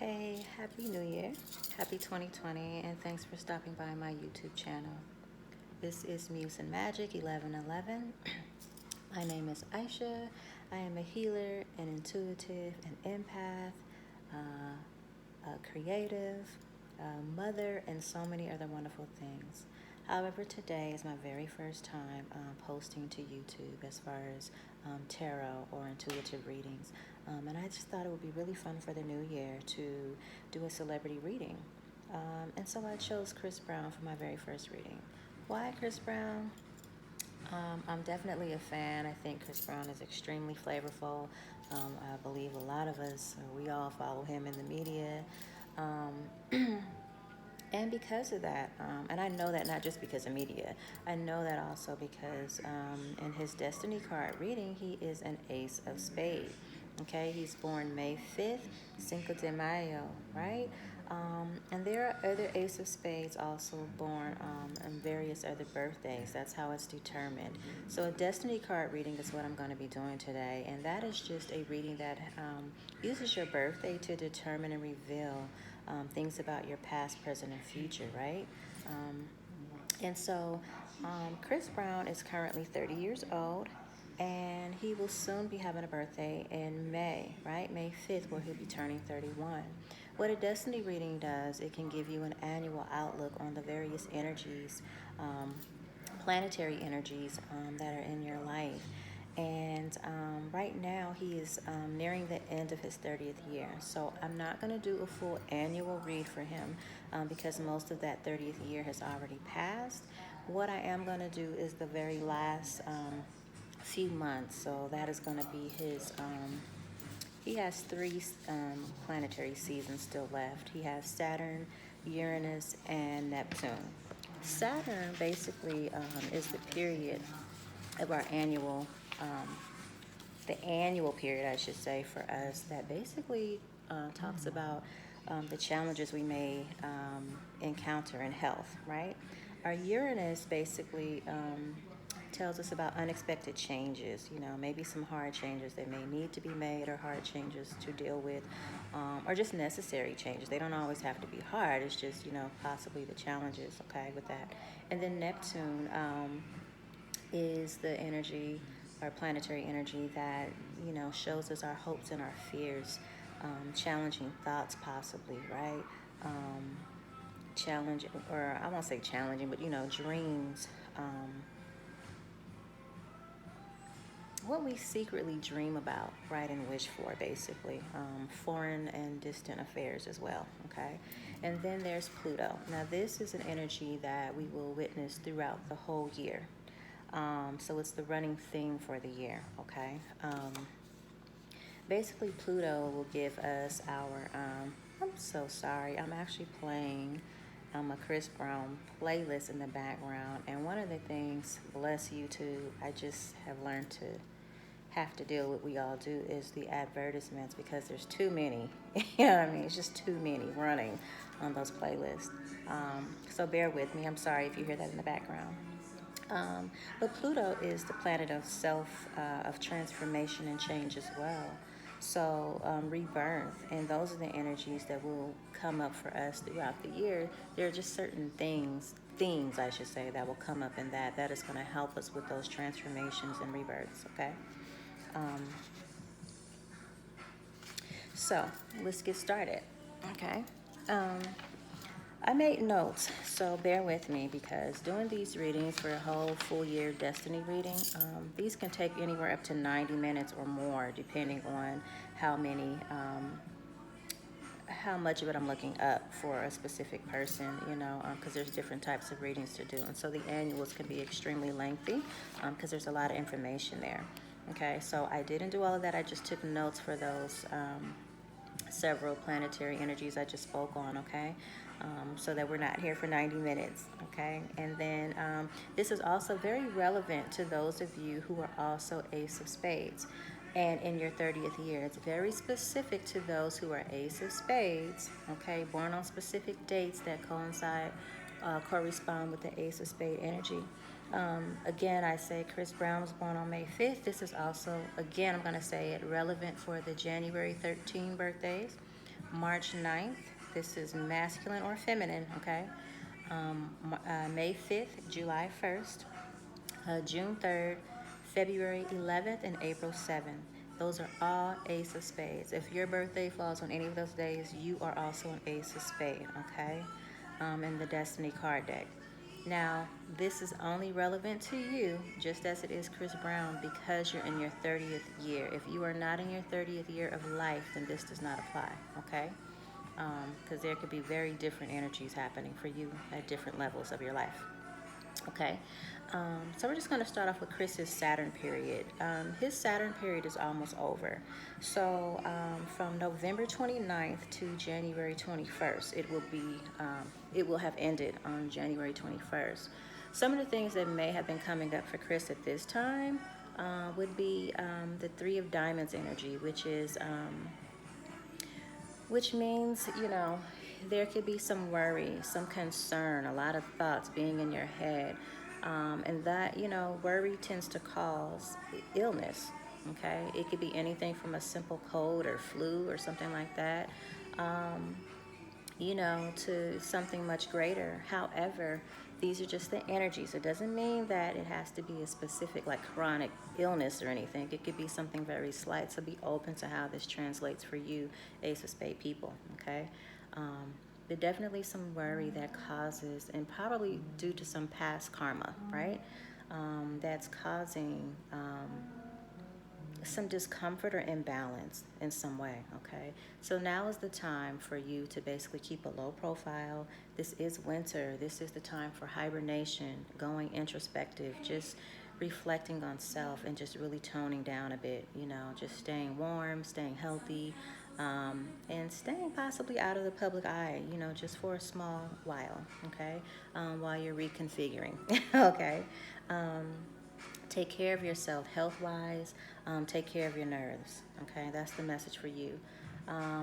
Hey, Happy New Year. Happy 2020, and thanks for stopping by my YouTube channel. This is Muse and Magic 1111. My name is Aisha. I am a healer, an intuitive, an empath, a creative, a mother, and so many other wonderful things. However, today is my very first time posting to YouTube as far as tarot or intuitive readings. And I just thought it would be really fun for the new year to do a celebrity reading. And so I chose Chris Brown for my very first reading. Why Chris Brown? I'm definitely a fan. I think Chris Brown is extremely flavorful. I believe a lot of us, or we all follow him in the media. Um, and because of that, and I know that not just because of media, I know that also because in his Destiny card reading, he is an Ace of Spades. Okay, he's born May 5th, Cinco de Mayo, right? And there are other Ace of Spades also born on various other birthdays. That's how it's determined. So a Destiny card reading is what I'm going to be doing today. And that is just a reading that uses your birthday to determine and reveal things about your past, present, and future, right? And so Chris Brown is currently 30 years old, and he will soon be having a birthday in May, right? May 5th, where he'll be turning 31. What a Destiny reading does, it can give you an annual outlook on the various energies, planetary energies that are in your life. And right now he is nearing the end of his 30th year. So I'm not going to do a full annual read for him because most of that 30th year has already passed. What I am going to do is the very last few months. So that is going to be his, he has three planetary seasons still left. He has Saturn, Uranus, and Neptune. Saturn basically is the period of our annual, the annual period, I should say, for us that basically talks about the challenges we may encounter in health, right? Our Uranus basically tells us about unexpected changes, maybe some hard changes that may need to be made or hard changes to deal with, or just necessary changes. They don't always have to be hard. It's just, possibly the challenges, okay, with that. And then Neptune is the energy, our planetary energy that, shows us our hopes and our fears, challenging thoughts possibly, right? Challenging, or I won't say challenging, but, dreams, what we secretly dream about, right, and wish for, basically. Foreign and distant affairs as well, okay? And then there's Pluto. Now, this is an energy that we will witness throughout the whole year. So it's the running theme for the year, okay? Basically, Pluto will give us our, I'm so sorry, I'm actually playing a Chris Brown playlist in the background. And one of the things, bless YouTube, I just have learned to have to deal with, we all do, is the advertisements, because there's too many. You know what I mean? It's just too many running on those playlists. So bear with me. I'm sorry if you hear that in the background. But Pluto is the planet of of transformation and change as well. So rebirth, and those are the energies that will come up for us throughout the year. There are just certain themes, I should say, that will come up in that is going to help us with those transformations and rebirths, okay? Um, so let's get started, okay? I made notes, so bear with me, because doing these readings for a whole full year Destiny reading, these can take anywhere up to 90 minutes or more, depending on how much of it I'm looking up for a specific person, because there's different types of readings to do. And so the annuals can be extremely lengthy because there's a lot of information there. Okay, so I didn't do all of that. I just took notes for those several planetary energies I just spoke on, okay? So that we're not here for 90 minutes, okay? And then this is also very relevant to those of you who are also Ace of Spades. And in your 30th year, it's very specific to those who are Ace of Spades, okay? Born on specific dates that correspond with the Ace of Spade energy. Again, I say Chris Brown was born on May 5th. This is also, again, I'm going to say it, relevant for the January 13 birthdays. March 9th, this is masculine or feminine, okay? May 5th, July 1st, June 3rd, February 11th, and April 7th. Those are all Ace of Spades. If your birthday falls on any of those days, you are also an Ace of Spades, okay? In the Destiny card deck. Now, this is only relevant to you, just as it is Chris Brown, because you're in your 30th year. If you are not in your 30th year of life, then this does not apply, okay? Because there could be very different energies happening for you at different levels of your life. Okay, so we're just going to start off with Chris's Saturn period. His Saturn period is almost over. So from November 29th to January 21st, it will have ended on January 21st. Some of the things that may have been coming up for Chris at this time would be the Three of Diamonds energy, which means, there could be some worry, some concern, a lot of thoughts being in your head. And that, worry tends to cause illness, okay? It could be anything from a simple cold or flu or something like that, to something much greater. However, these are just the energies. It doesn't mean that it has to be a specific, like, chronic illness or anything. It could be something very slight. So be open to how this translates for you, Ace of Spades people, okay? There's definitely some worry that causes, and probably due to some past karma, right? That's causing some discomfort or imbalance in some way, okay? So now is the time for you to basically keep a low profile. This is winter. This is the time for hibernation, going introspective, just reflecting on self and just really toning down a bit, just staying warm, staying healthy, and staying possibly out of the public eye, just for a small while, okay? While you're reconfiguring, okay? Take care of yourself health-wise. Take care of your nerves, okay? That's the message for you.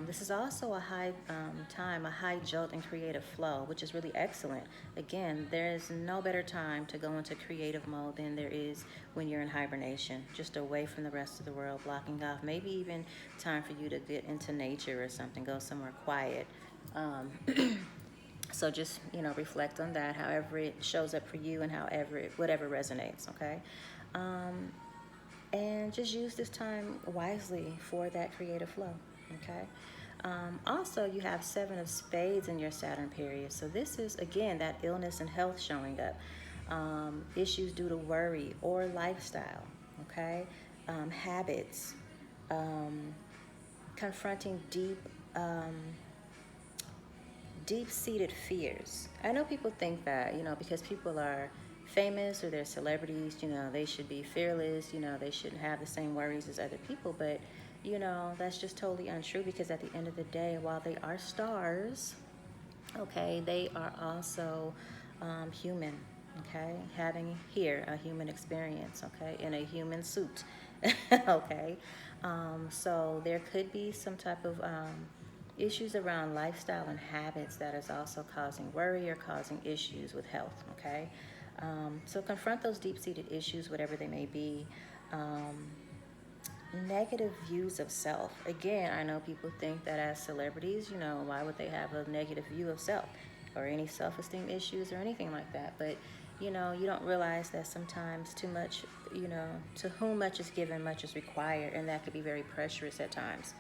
This is also a high time, a high jolt and creative flow, which is really excellent. Again, there is no better time to go into creative mode than there is when you're in hibernation, just away from the rest of the world, blocking off. Maybe even time for you to get into nature or something, go somewhere quiet. So just, reflect on that, however it shows up for you and whatever resonates, okay? And just use this time wisely for that creative flow, okay? Also, you have Seven of Spades in your Saturn period. So this is, again, that illness and health showing up. Issues due to worry or lifestyle, okay? Habits, confronting deep-seated fears. I know people think that, because people are famous or they're celebrities, they should be fearless, they shouldn't have the same worries as other people, but, that's just totally untrue, because at the end of the day, while they are stars, okay, they are also human, okay, having here a human experience, okay, in a human suit, okay, so there could be some type of issues around lifestyle and habits that is also causing worry or causing issues with health, okay? So confront those deep-seated issues, whatever they may be. Negative views of self. Again, I know people think that as celebrities, why would they have a negative view of self or any self-esteem issues or anything like that? But, you don't realize that sometimes too much, to whom much is given, much is required, and that could be very pressurous at times.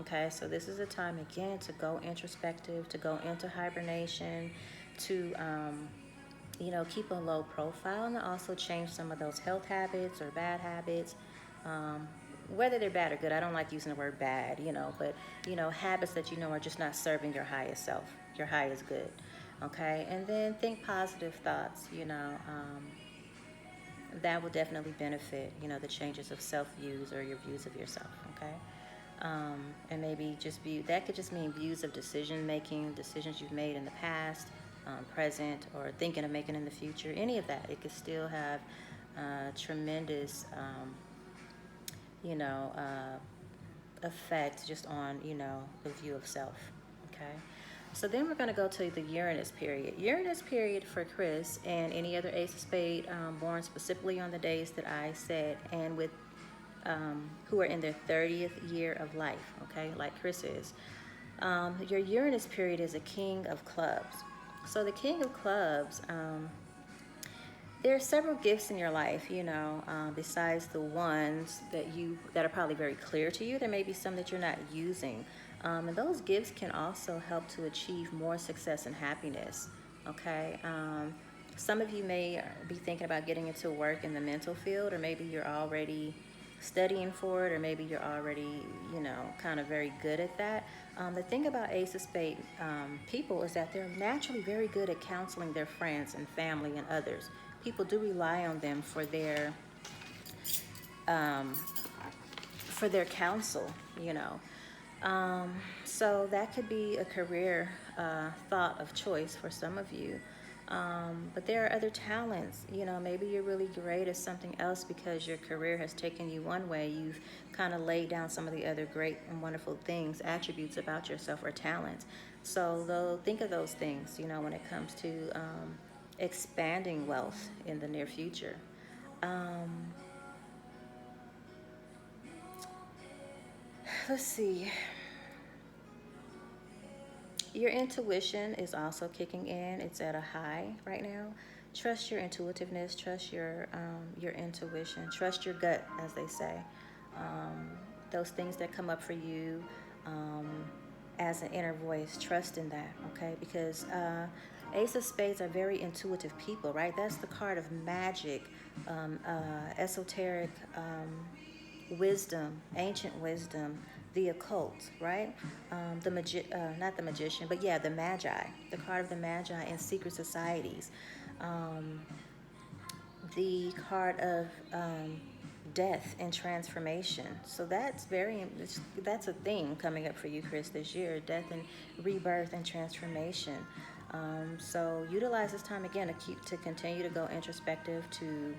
Okay, so this is a time, again, to go introspective, to go into hibernation, to, keep a low profile, and also change some of those health habits or bad habits. Whether they're bad or good, I don't like using the word bad, but, habits that are just not serving your highest self, your highest good, okay? And then think positive thoughts, that will definitely benefit, the changes of self-views or your views of yourself, okay? And maybe that could just mean views of decisions you've made in the past, present, or thinking of making in the future, any of that. It could still have tremendous, effect just on, the view of self, okay? So then we're going to go to the Uranus period. Uranus period for Chris and any other Ace of Spades born specifically on the days that I said, and who are in their 30th year of life, okay, like Chris is. Your Uranus period is a king of clubs. So the king of clubs, there are several gifts in your life, besides the ones that are probably very clear to you. There may be some that you're not using, and those gifts can also help to achieve more success and happiness. Okay, some of you may be thinking about getting into work in the mental field, or maybe you're already studying for it, or maybe you're already, kind of very good at that. The thing about Ace of Spades people is that they're naturally very good at counseling their friends and family and others. People do rely on them um, for their counsel, you know. So that could be a career thought of choice for some of you. But there are other talents, maybe you're really great at something else because your career has taken you one way. You've kind of laid down some of the other great and wonderful things, attributes about yourself or talents. So though, think of those things, when it comes to expanding wealth in the near future. Um, let's see. Your intuition is also kicking in. It's at a high right now. Trust your intuitiveness. Trust your intuition. Trust your gut, as they say. Those things that come up for you um, as an inner voice. Trust in that, okay? Because Ace of Spades are very intuitive people, right? That's the card of magic, esoteric wisdom, ancient wisdom, the occult, right? Not the magician, but yeah, the magi, the card of the magi in secret societies. Um, the card of death and transformation. So that's a theme coming up for you, Chris, this year: death and rebirth and transformation. So utilize this time again to continue to go introspective, to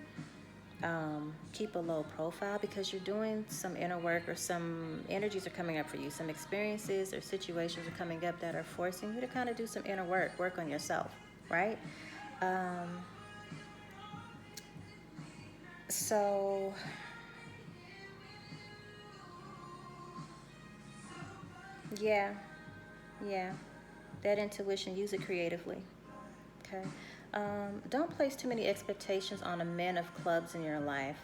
keep a low profile, because you're doing some inner work, or some energies are coming up for you. Some experiences or situations are coming up that are forcing you to kind of do some inner work on yourself, right? Um, so, yeah, yeah, that intuition, use it creatively, okay? Don't place too many expectations on the men of clubs in your life.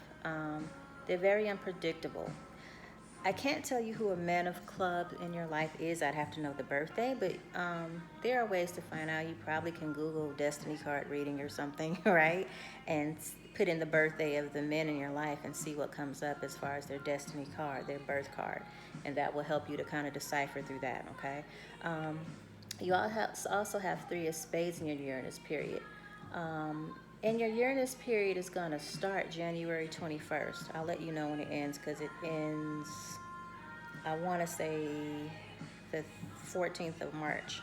They're very unpredictable. I can't tell you who a man of club in your life is. I'd have to know the birthday, but there are ways to find out. You probably can Google destiny card reading or something, right? And put in the birthday of the men in your life and see what comes up as far as their destiny card, their birth card. And that will help you to kind of decipher through that, okay? You also have Three of Spades in your Uranus period. And your Uranus period is going to start January 21st. I'll let you know when it ends, because it ends, I want to say, the 14th of March,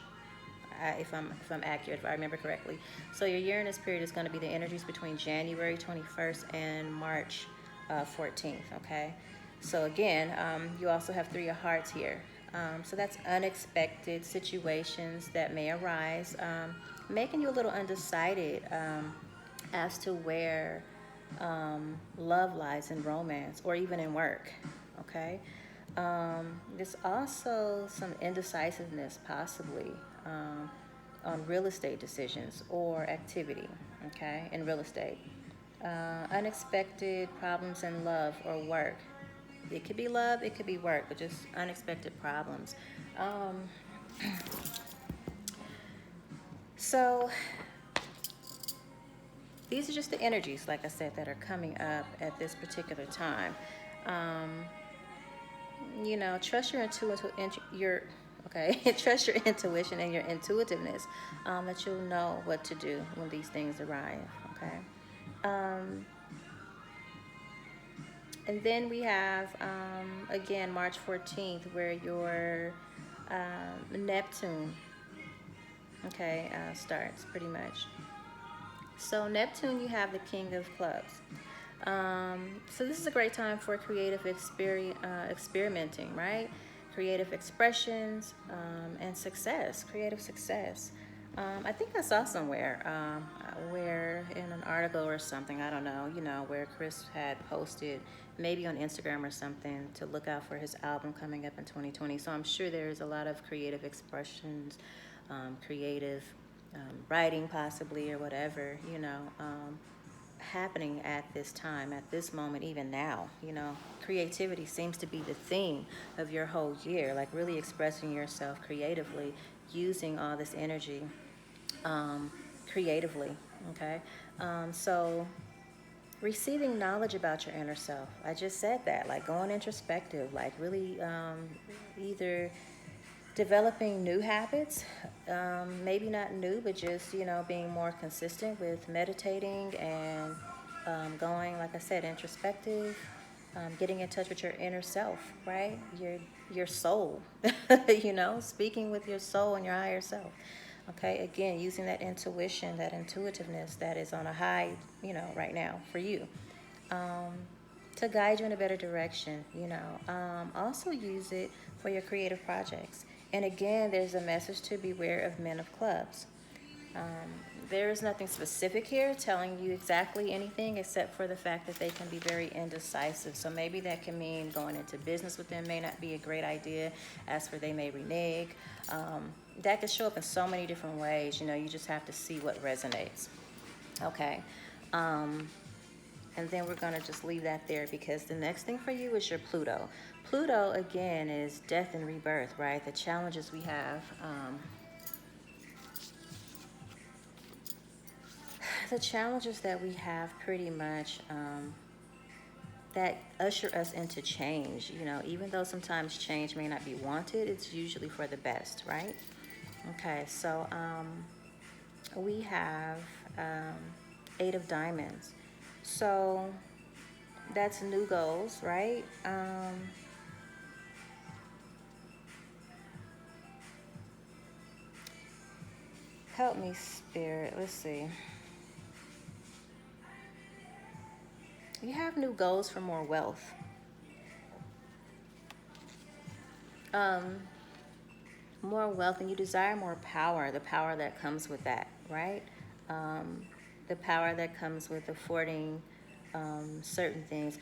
if I'm accurate, if I remember correctly. So your Uranus period is going to be the energies between January 21st and March 14th, okay? So again, you also have Three of Hearts here. So that's unexpected situations that may arise, making you a little undecided as to where love lies in romance, or even in work, okay? There's also some indecisiveness, possibly, on real estate decisions or activity, okay, in real estate. Unexpected problems in love or work. It could be love, it could be work, but just unexpected problems. So these are just the energies, like I said, that are coming up at this particular time. Trust your trust your intuition and your intuitiveness, that you'll know what to do when these things arrive, okay? And then we have, again, March 14th, where your Neptune, okay, starts pretty much. So Neptune, you have the King of Clubs. So this is a great time for creative experimenting, right? Creative expressions, and success, creative success. I think I saw somewhere where in an article or something, I don't know, where Chris had posted maybe on Instagram or something to look out for his album coming up in 2020. So I'm sure there's a lot of creative expressions, creative writing possibly or whatever, happening at this time, at this moment, even now. Creativity seems to be the theme of your whole year, like really expressing yourself creatively, using all this energy um, creatively. Okay, so receiving knowledge about your inner self. I just said that, like going introspective, like really either developing new habits, maybe not new, but just being more consistent with meditating and going, like I said, introspective, getting in touch with your inner self, right? Your soul, speaking with your soul and your higher self. Okay, again, using that intuition, that intuitiveness that is on a high, right now for you, um, to guide you in a better direction. Also use it for your creative projects. And again, there's a message to beware of men of clubs. Um, there is nothing specific here telling you exactly anything except for the fact that they can be very indecisive. So maybe that can mean going into business with them may not be a great idea, as for they may renege. That could show up in so many different ways. You just have to see what resonates. Okay. Um, and then we're going to just leave that there because the next thing for you is your Pluto. Pluto, again, is death and rebirth, right? The challenges we have. The challenges that we have pretty much that usher us into change. Even though sometimes change may not be wanted, it's usually for the best, right? Okay, so we have um, Eight of Diamonds. So that's new goals, right? Help me, Spirit. Let's see. You have new goals for more wealth. Um, More wealth, and you desire more power, the power that comes with that, right? Um, the power that comes with affording certain things.